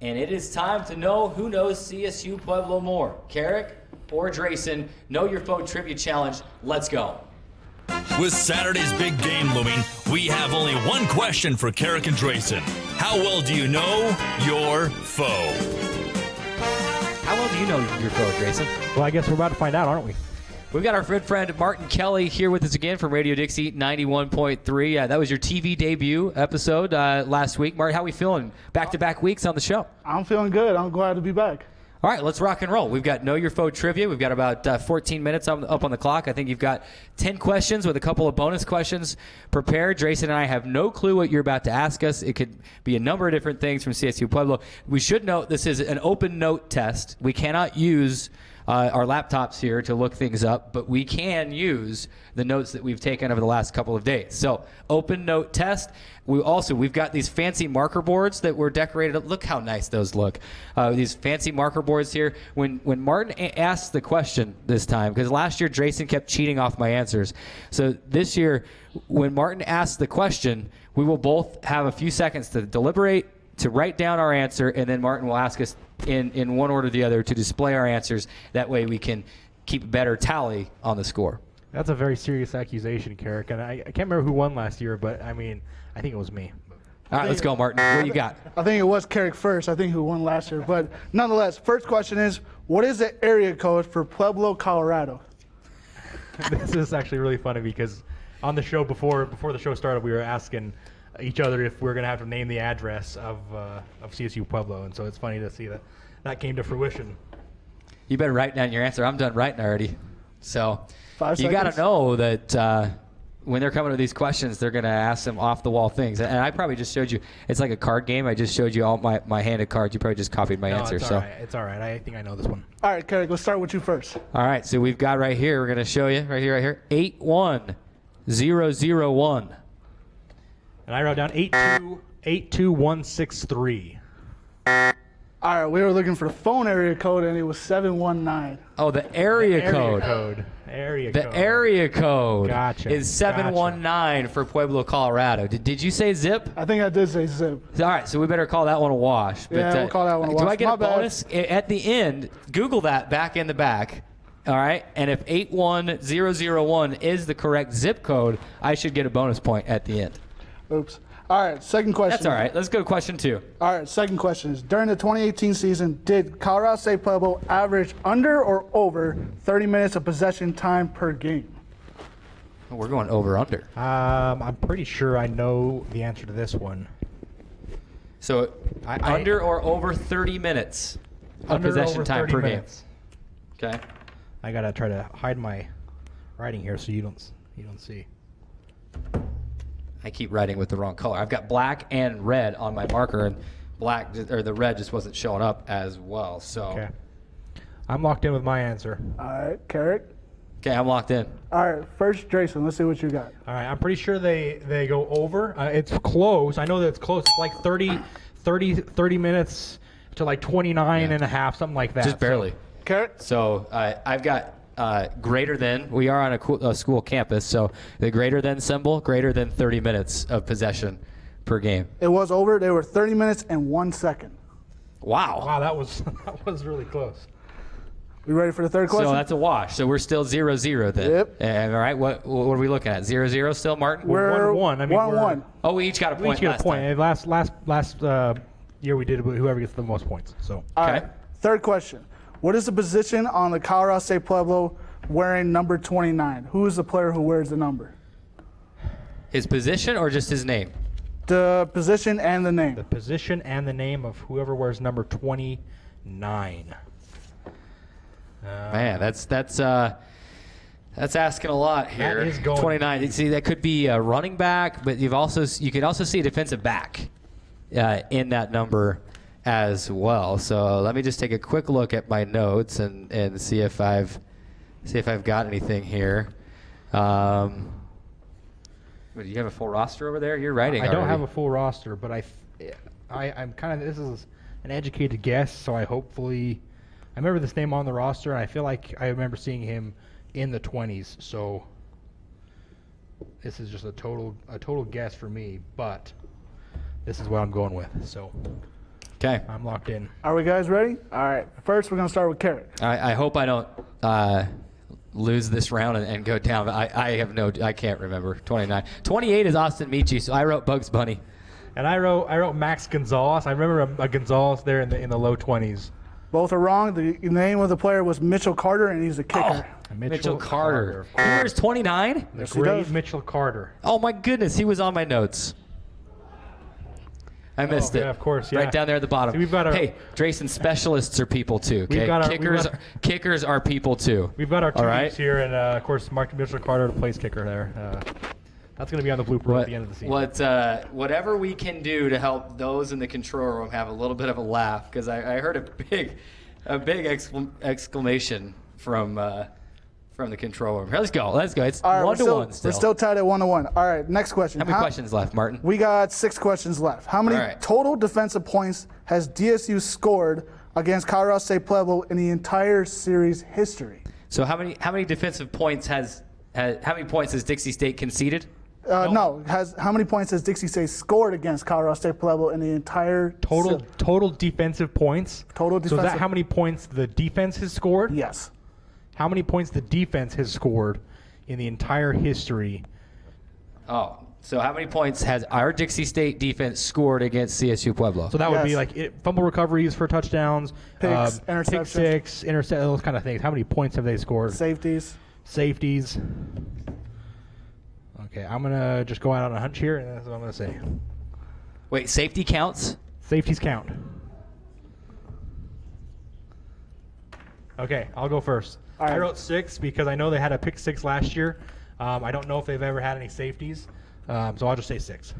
And it is time to know who knows CSU-Pueblo more. Keric or Drayson, Know Your Foe Trivia Challenge. Let's go. With Saturday's big game looming, we have only one question for Keric and Drayson. How well do you know your foe? How well do you know your foe, Drayson? Well, I guess we're about to find out, aren't we? We've got our good friend Martin Kelly here with us again from Radio Dixie 91.3. That was your TV debut episode last week. Martin, how are we feeling? Back-to-back weeks on the show. I'm feeling good. I'm glad to be back. All right, let's rock and roll. We've got Know Your Foe trivia. We've got about 14 minutes up on the clock. I think you've got 10 questions with a couple of bonus questions prepared. Drayson and I have no clue what you're about to ask us. It could be a number of different things from CSU Pueblo. We should note this is an open note test. We cannot use our laptops here to look things up, but we can use the notes that we've taken over the last couple of days. So, open note test. We've got these fancy marker boards that were decorated. Look how nice those look. These fancy marker boards here. When Martin asked the question this time, because last year Drayson kept cheating off my answers. So this year, when Martin asked the question, we will both have a few seconds to deliberate, to write down our answer, and then Martin will ask us in one order or the other to display our answers. That way we can keep a better tally on the score. That's a very serious accusation, Keric. And I can't remember who won last year, but I mean, I think it was me. All right, let's go, Martin. What do you got? I think it was Keric first. I think who won last year. But nonetheless, first question is, what is the area code for Pueblo, Colorado? This is actually really funny because on the show before the show started, we were asking each other if we were going to have to name the address of CSU Pueblo, and so it's funny to see that came to fruition. You better write down your answer. I'm done writing already. So 5 you got seconds. to know that when they're coming to these questions, they're going to ask them off-the-wall things. And I probably just showed you. It's like a card game. I just showed you all my hand of cards. You probably just copied my answer. It's all right. It's all right. I think I know this one. All right, Keric, let's start with you first. All right, so we've got right here. We're going to show you right here. 81001. And I wrote down 82163. All right, we were looking for the phone area code, and it was 719. Oh, the area code. The area code Gotcha. is 719 for Pueblo, Colorado. Did you say zip? I think I did say zip. All right, so we better call that one a wash. Yeah, we'll call that one a Do wash. I get My a bad. bonus? At the end, Google that back in the back. All right, and if 81001 is the correct zip code, I should get a bonus point at the end. Oops. All right, second question. That's all right. Let's go to question 2. All right, second question is, during the 2018 season, did Colorado State Pueblo average under or over 30 minutes of possession time per game? We're going over-under. I'm pretty sure I know the answer to this one. So under or over 30 minutes of Under or possession over time 30 per minutes. game. Okay. I gotta try to hide my writing here so you don't see. I keep writing with the wrong color. I've got black and red on my marker, and the red just wasn't showing up as well. So. Okay. I'm locked in with my answer. All right, Keric. Okay, I'm locked in. All right, first Drayson. Let's see what you got. All right, I'm pretty sure they go over. It's close. I know that it's close. It's like 30 minutes to like 29 and a half, something like that. Just barely. Keric. So I've got greater than. We are on a school campus, so the greater than symbol, greater than 30 minutes of possession per game. It was over. They were 30 minutes and 1 second. Wow. Wow, that was really close. We ready for the third question? So that's a wash. So we're still 0-0 then. Yep. And, all right, what are we looking at? 0-0 still, Martin? We're 1-1. I mean, 1-1. Oh, we each got a point. We each get last a point. time. And last year we did it with whoever gets the most points. So. All Okay. right. Third question. What is the position on the Colorado State Pueblo wearing number 29? Who is the player who wears the number? His position or just his name? The position and the name. The position and the name of whoever wears number 29. Man, that's asking a lot here. That is going 29. See, that could be a running back, but you could also see a defensive back in that number as well. So let me just take a quick look at my notes and see if I've got anything here. Do you have a full roster over there? You're writing. I don't already. have a full roster, but I'm kind of, this is an educated guess, so I remember this name on the roster, and I feel like I remember seeing him in the 20s, so this is just a total guess for me, but this is what I'm going with. So Okay. I'm locked in. Are we guys ready? All right. First, we're going to start with Keric. I hope I don't lose this round and go down. But I can't remember. 29. 28 is Austin Michi, so I wrote Bugs Bunny. And I wrote Max Gonzalez. I remember a Gonzalez there in the low 20s. Both are wrong. The name of the player was Mitchell Carter, and he's a kicker. Mitchell Carter. He wears 29? The Yes, he great does. Mitchell Carter. Oh, my goodness. He was on my notes. I missed it. Yeah, of course. Yeah. Right down there at the bottom. See, we've got our- hey, Drayson, specialists are people too. Okay? We've got our- Kickers are people too. We've got our All two right? teams here, and of course, Mitchell Carter, the place kicker there. That's going to be on the blooper at the end of the season. Whatever we can do to help those in the control room have a little bit of a laugh, because I heard a big exclamation from the control room. Let's go. It's All right, 1-1 still. We're still tied at 1-1. All right, next question. How many questions left, Martin? We got 6 questions left. How many All right. total defensive points has DSU scored against Colorado State Pueblo in the entire series history? So how many defensive points how many points has Dixie State conceded? No. How many points has Dixie State scored against Colorado State Pueblo in the entire Total defensive points. Total So is defensive. that how many points the defense has scored? Yes. How many points the defense has scored in the entire history? Oh, so how many points has our Dixie State defense scored against CSU-Pueblo? So that would be Yes. like fumble recoveries for touchdowns, Picks, pick interceptions. six, those kind of things. How many points have they scored? Safeties. Safeties. Okay, I'm gonna just go out on a hunch here, and that's what I'm gonna say. Wait, safety counts? Safeties count. Okay, I'll go first. All right. I wrote 6 because I know they had a pick 6 last year. I don't know if they've ever had any safeties, so I'll just say 6.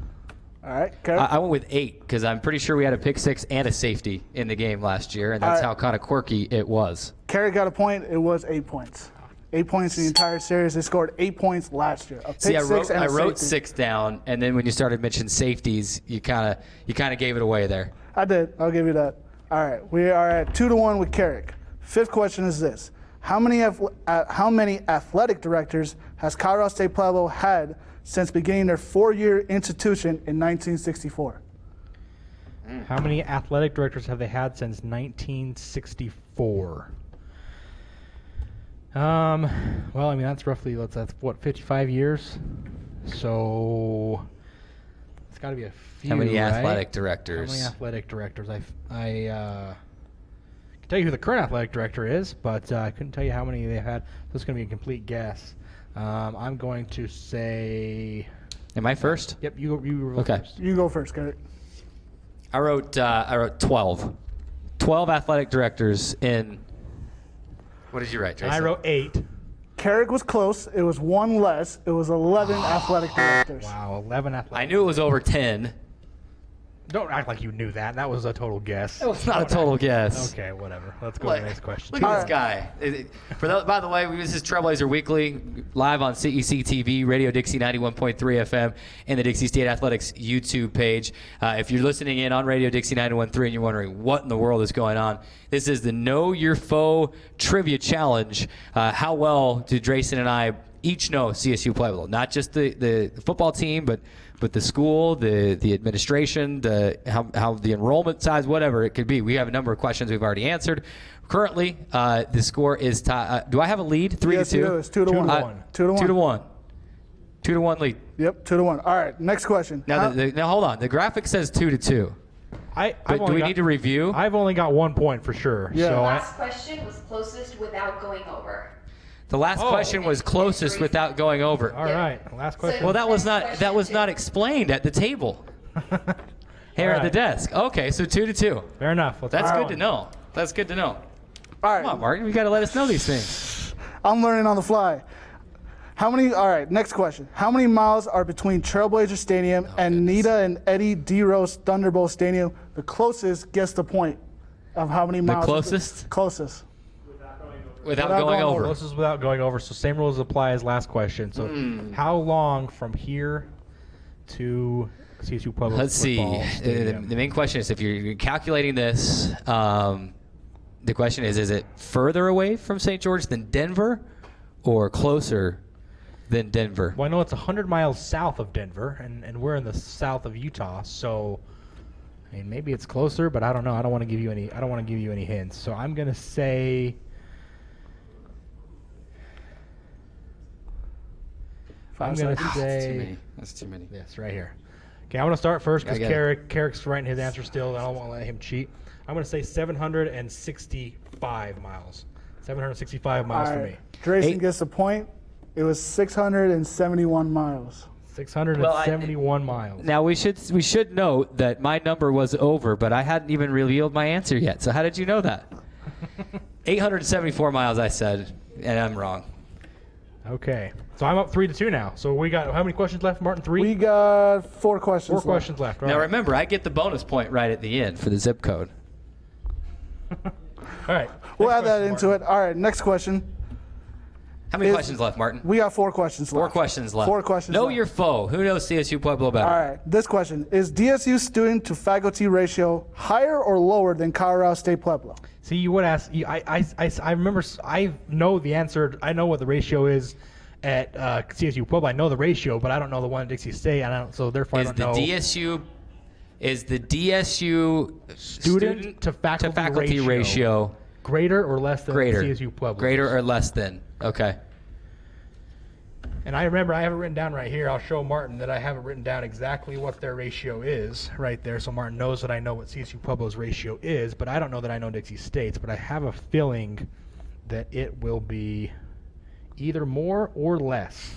All right. Keric? I went with 8 because I'm pretty sure we had a pick 6 and a safety in the game last year, and that's All right. how kind of quirky it was. Keric got a point. It was 8 points. 8 points in the entire series. They scored 8 points last year. A pick See, I six and a wrote safety. 6 down, and then when you started mentioning safeties, you kind of gave it away there. I did. I'll give you that. All right. We are at 2-1 with Keric. 5th question is this. How many athletic directors has Colorado State Pueblo had since beginning their 4-year institution in 1964? How many athletic directors have they had since 1964? Well, I mean that's roughly that's what 55 years. So it's got to be a few. How many right? athletic directors? How many athletic directors? I can tell you who the current athletic director is, but I couldn't tell you how many they've had. So it's going to be a complete guess. I'm going to say. Am I first? Yep, you go Okay. first. You go first, Keric. I wrote 12. 12 athletic directors in. What did you write, Jason? I wrote 8. Keric was close. It was 1 less. It was 11 athletic directors. Wow, 11 athletic. I knew it was over 10. Don't act like you knew that. That was a total guess. That was not a total guess. Okay, whatever. Let's go to the next question. Look at this guy. By the way, this is Trailblazer Weekly, live on CEC TV, Radio Dixie 91.3 FM, and the Dixie State Athletics YouTube page. If you're listening in on Radio Dixie 91.3 and you're wondering what in the world is going on, this is the Know Your Foe Trivia Challenge. How well do Drayson and I each know CSU-Pueblo? Not just the football team, but the school, the administration, how the enrollment size, whatever it could be. We have a number of questions we've already answered. Currently, the score is tied. Do I have a lead? 3-2? Yes, you do. It's 2-1. 2-1. 2-1 lead. Yep, 2-1. All right, next question. Now, now hold on. The graphic says 2-2. But do we need to review? I've only got 1 point for sure. Yeah. So The last question was closest without going over. The last question was closest without going over. all right. Last question. Well, that was not explained at the table here at the right. desk. Okay, so 2-2. Fair enough. That's good to know. That's good to know. All right. Come on, Martin. You got to let us know these things. I'm learning on the fly. All right, next question. How many miles are between Trailblazer Stadium and Nita and Eddie D. Rose Thunderbolt Stadium? The closest gets the point of how many miles. closest? Closest. Without Without going going over. This is without going over. So same rules apply as last question. So how long from here to CSU Pueblo? Let's see. football The stadium? main question is if you're calculating this, the question is it further away from St. George than Denver or closer than Denver? Well, I know it's 100 miles south of Denver, and we're in the south of Utah. So I mean, maybe it's closer, but I don't know. I don't want to give you any hints. So I'm gonna say. That's too many. That's too many. Yes, right here. Okay, I'm gonna start first because I got it. Keric's writing his answer still. And I don't want to let him cheat. I'm gonna say 765 miles. 765 miles All for right. me. Drayson gets the point. It was 671 miles. 671 miles. Now we should note that my number was over, but I hadn't even revealed my answer yet. So how did you know that? 874 miles, I said, and I'm wrong. Okay, so I'm up 3-2 now. So we got how many questions left, Martin? 3. We got 4 questions. 4 left. questions left. All Now right. remember, I get the bonus point right at the end for the zip code. All right. We'll Next add that question, into Martin. it. All right, next question. How many Is- questions left, Martin? We got 4 questions left. 4 questions left. 4 questions Know left. your foe. Who knows CSU-Pueblo better? All right, this question. Is DSU student to faculty ratio higher or lower than Colorado State Pueblo? See, you would ask. I remember. I know the answer. I know what the ratio is at CSU-Pueblo. I know the ratio, but I don't know the one at Dixie State. And I don't. So therefore, I don't know. Is the DSU Student to faculty ratio greater or less than greater? CSU-Pueblo? Greater or less than? Okay. And I remember I have it written down right here. I'll show Martin that I have it written down exactly what their ratio is right there. So Martin knows that I know what CSU-Pueblo's ratio is, but I don't know that I know Dixie State's. But I have a feeling that it will be either more or less.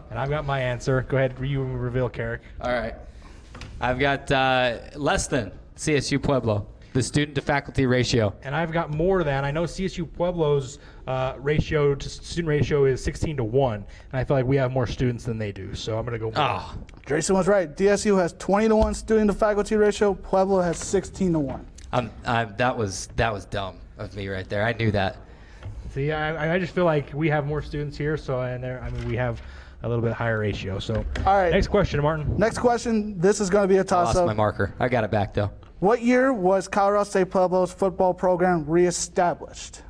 And I've got my answer. Go ahead, you reveal, Keric. All right. I've got less than CSU-Pueblo, the student to faculty ratio. And I've got more than. I know CSU-Pueblo's ratio to student ratio is 16-1, and I feel like we have more students than they do. So I'm going to go more. Oh, Drayson was right. DSU has 20-1 student to faculty ratio. Pueblo has 16-1. that was dumb of me right there. I knew that. See, I just feel like we have more students here, so we have a little bit higher ratio. So, All right. Next question, Martin. Next question. This is going to be a I lost toss-up. my marker. I got it back though. What year was Colorado State Pueblo's football program reestablished?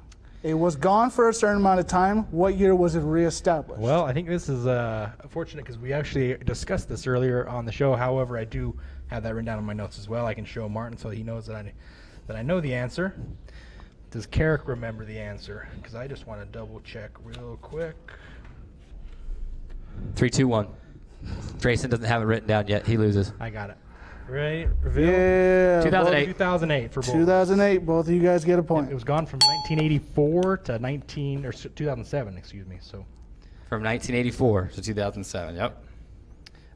It was gone for a certain amount of time. What year was it reestablished? Well, I think this is unfortunate because we actually discussed this earlier on the show. However, I do have that written down in my notes as well. I can show Martin so he knows that I know the answer. Does Keric remember the answer? Because I just want to double check real quick. 3, 2, 1. Drayson doesn't have it written down yet. He loses. I got it. Right? Reveal. Yeah. 2008. 2008 for both. 2008. Both of you guys get a point. It was gone from 1984 to 2007. Excuse me. So. From 1984 to 2007. Yep.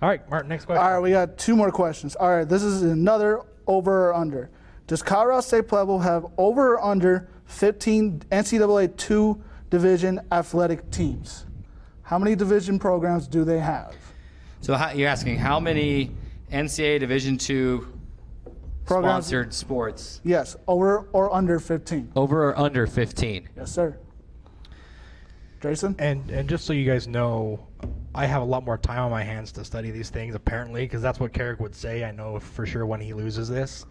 All right, Martin. Next question. All right, we got 2 more questions. All right, this is another over or under. Does Colorado State Pueblo have over or under 15 NCAA 2 division athletic teams? How many division programs do they have? So you're asking how many NCAA Division II Programs- sponsored sports? Yes, over or under 15. Over or under 15? Yes, sir. Drayson? And just so you guys know, I have a lot more time on my hands to study these things, apparently, because that's what Keric would say. I know for sure when he loses this.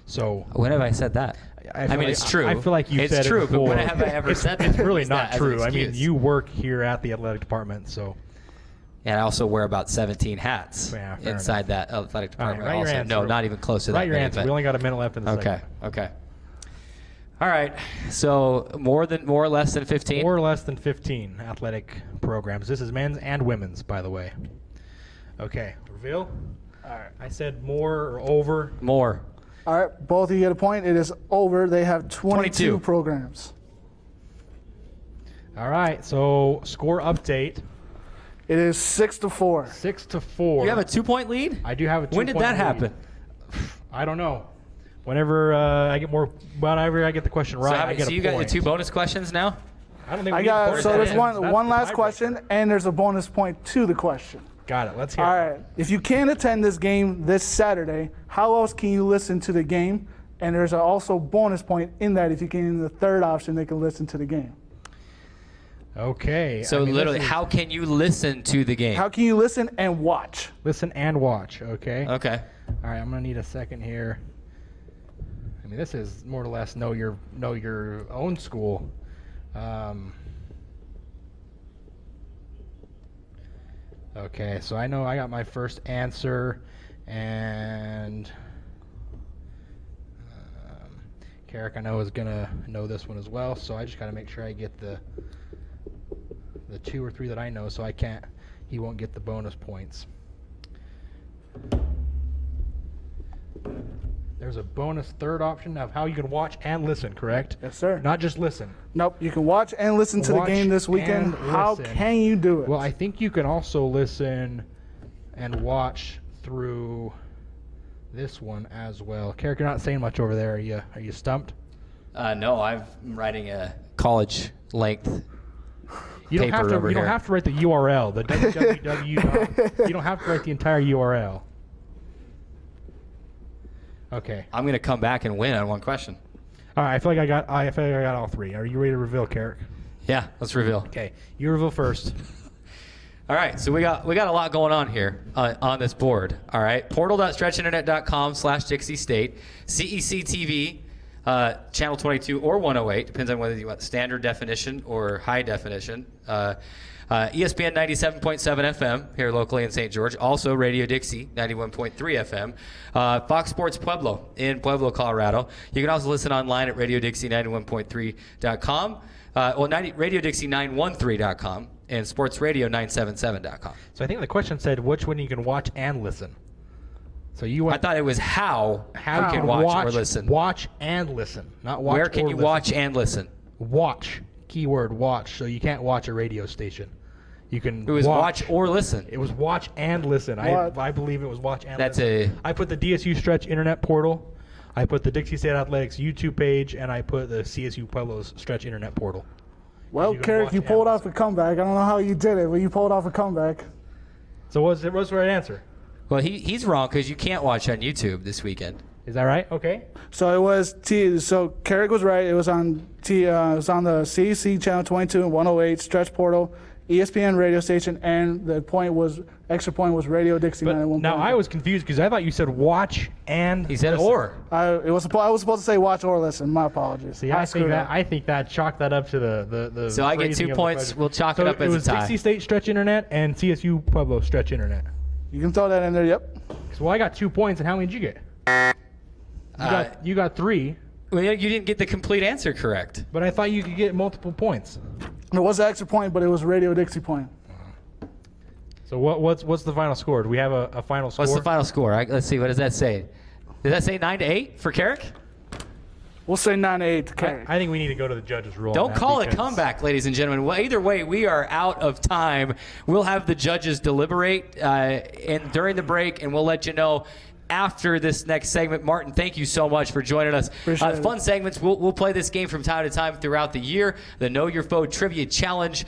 So When have I said that? I feel mean, like- it's true. I feel like you it's said true, it but when before. have I ever said that? It's really Use not that as an true. I mean, excuse. you work here at the athletic department, so. And I also wear about 17 hats Yeah, fair inside that athletic All right, department. write your also, answer. no, not even close to that. Write your many, answer. but- We only got a minute left in the Okay. segment. Okay. All right. So more or less than 15. More or less than 15 athletic programs. This is men's and women's, by the way. Okay, reveal. All right, I said more or over. More. All right, both of you get a point. It is over. They have 22 22. programs. All right, so score update. It is 6-4. 6-4. You have a 2-point lead? I do have a 2-point When did that lead. happen? I don't know. Whenever I get the question right, I get so a you got your point. 2 bonus questions now? I don't think I we get got bonus so there's points. That's one the last tiebreaker. question, and there's a bonus point to the question. Got it. Let's hear All it. right. If you can't attend this game this Saturday, how else can you listen to the game? And there's also bonus point in that if you can in the third option, they can listen to the game. Okay. So I mean, literally, this is- how can you listen to the game? How can you listen and watch? listen and watch. Okay. Okay. All right. I'm gonna need a second here. I mean, this is more or less know your own school. Okay, so I know I got my first answer, and Keric I know is gonna know this one as well. So I just gotta make sure I get the 2 or 3 that I know, so he won't get the bonus points. There's a bonus third option of how you can watch and listen, correct? Yes, sir. Not just listen. Nope. You can watch and listen to the Watch game this weekend. and How listen. can you do it? Well, I think you can also listen and watch through this one as well. Keric, you're not saying much over there. Are you stumped? No, I'm writing a college length. You don't have paper to. over You don't here. have to write the URL. The www. You don't have to write the entire URL. Okay. I'm going to come back and win on one question. All right. I feel like I got all 3. Are you ready to reveal, Keric? Yeah, let's reveal. Okay. You reveal first. All right, so we got a lot going on here on this board. All right, portal.stretchinternet.com/Dixie State, CEC TV, channel 22 or 108, depends on whether you want standard definition or high definition. ESPN 97.7 FM here locally in St. George. Also Radio Dixie 91.3 FM. Fox Sports Pueblo in Pueblo, Colorado. You can also listen online at radiodixie91.3.com. radiodixie913.com and sportsradio977.com. So I think the question said which one you can watch and listen. So you I thought it was how you can can watch or listen. Watch and listen, not watch. Where can or you listen. watch and listen? Watch. Keyword watch. So you can't watch a radio station. You can. It was watch or listen. It was watch and listen. I believe it was watch and listen. I put the DSU Stretch Internet portal. I put the Dixie State Athletics YouTube page, and I put the CSU-Pueblo's Stretch Internet portal. Well, you can Keric, watch you and pulled off a listen. comeback. I don't know how you did it, but you pulled off a comeback. So what's the right answer? Well, he's wrong because you can't watch on YouTube this weekend. Is that right? Okay. So it was So Keric was right. It was on it was on the CEC channel 22 and 108 Stretch Portal, ESPN radio station, and the extra point was Radio Dixie But 91. now I was confused because I thought you said watch and. He said listen. or. I was supposed to say watch or listen. My apologies. See, I think that chalked that up to the So I get phrasing 2 of the points. question. We'll chalk So it up as a was tie. Dixie State Stretch Internet and CSU Pueblo Stretch Internet. You can throw that in there. Yep. So I got 2 points, and how many did you get? You got 3, Well, you didn't get the complete answer correct. but I thought you could get multiple points. It was an extra point, but it was Radio Dixie point. So what's the final score? Do we have a final score? What's the final score? Let's see. What does that say? Does that say 9-8 for Keric? We'll say 9-8 to Keric. I think we need to go to the judges' rule. Don't call it comeback, ladies and gentlemen. Well, either way, we are out of time. We'll have the judges deliberate and during the break, and we'll let you know after this next segment. Martin, thank you so much for joining us. Appreciate it. Fun segments. We'll play this game from time to time throughout the year. The Know Your Foe Trivia Challenge.